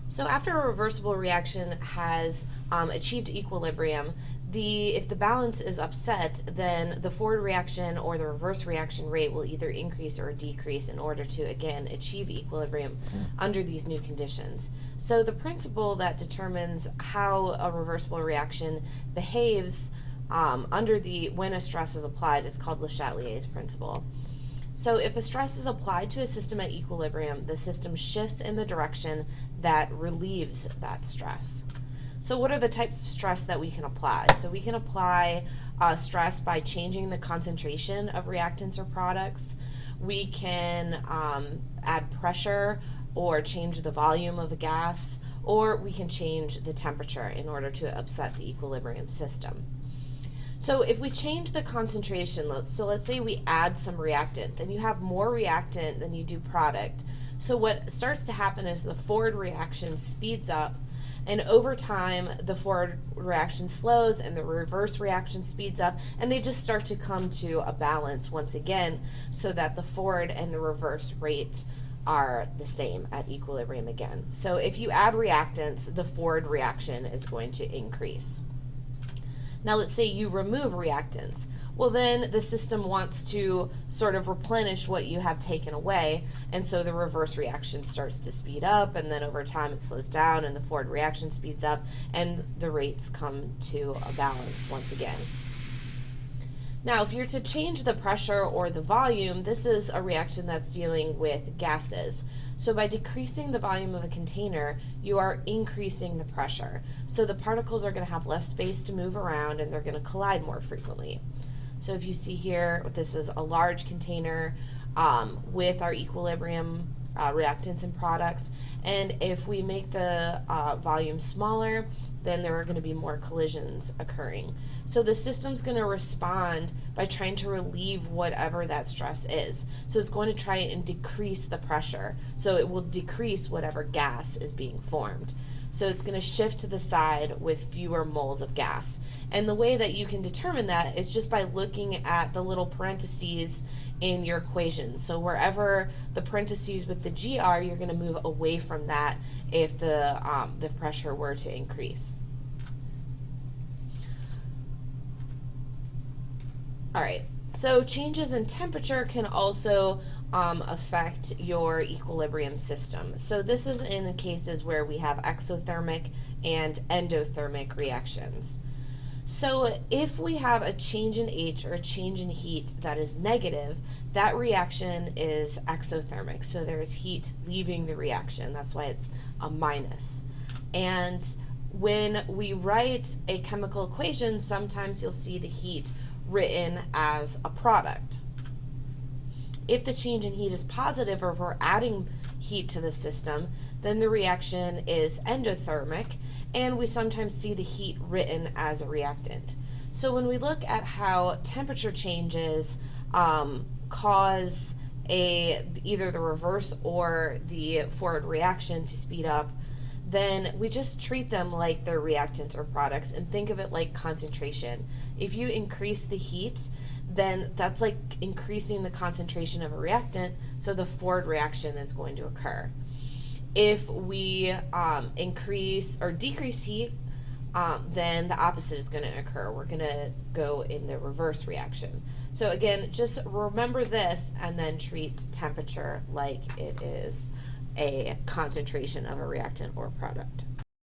So after a reversible reaction has achieved equilibrium, if the balance is upset, then the forward reaction or the reverse reaction rate will either increase or decrease in order to, again, achieve equilibrium under these new conditions. So the principle that determines how a reversible reaction behaves when a stress is applied is called Le Chatelier's principle. So if a stress is applied to a system at equilibrium, the system shifts in the direction that relieves that stress. So what are the types of stress that we can apply? So we can apply stress by changing the concentration of reactants or products. We can add pressure or change the volume of a gas, or we can change the temperature in order to upset the equilibrium system. So if we change the concentration, so let's say we add some reactant, then you have more reactant than you do product. So what starts to happen is the forward reaction speeds up, and over time the forward reaction slows and the reverse reaction speeds up, and they just start to come to a balance once again so that the forward and the reverse rate are the same at equilibrium again. So if you add reactants, the forward reaction is going to increase. Now let's say you remove reactants. Well, then the system wants to sort of replenish what you have taken away, and so the reverse reaction starts to speed up, and then over time it slows down and the forward reaction speeds up, and the rates come to a balance once again. Now, if you're to change the pressure or the volume, this is a reaction that's dealing with gases. So by decreasing the volume of a container, you are increasing the pressure. So the particles are going to have less space to move around, and they're going to collide more frequently. So if you see here, this is a large container with our equilibrium reactants and products, and if we make the volume smaller, then there are going to be more collisions occurring. So the system's going to respond by trying to relieve whatever that stress is. So it's going to try and decrease the pressure. So it will decrease whatever gas is being formed. So it's going to shift to the side with fewer moles of gas. And the way that you can determine that is just by looking at the little parentheses in your equation. So wherever the parentheses with the G are, you're going to move away from that if the pressure were to increase. All right, so changes in temperature can also affect your equilibrium system. So this is in the cases where we have exothermic and endothermic reactions. So if we have a change in H or a change in heat that is negative, that reaction is exothermic. So there is heat leaving the reaction. That's why it's a minus. And when we write a chemical equation, sometimes you'll see the heat written as a product. If the change in heat is positive, or if we're adding heat to the system, then the reaction is endothermic, and we sometimes see the heat written as a reactant. So when we look at how temperature changes cause either the reverse or the forward reaction to speed up, then we just treat them like they're reactants or products and think of it like concentration. If you increase the heat, then that's like increasing the concentration of a reactant, so the forward reaction is going to occur. If we increase or decrease heat, then the opposite is going to occur. We're going to go in the reverse reaction. So again, just remember this and then treat temperature like it is a concentration of a reactant or product.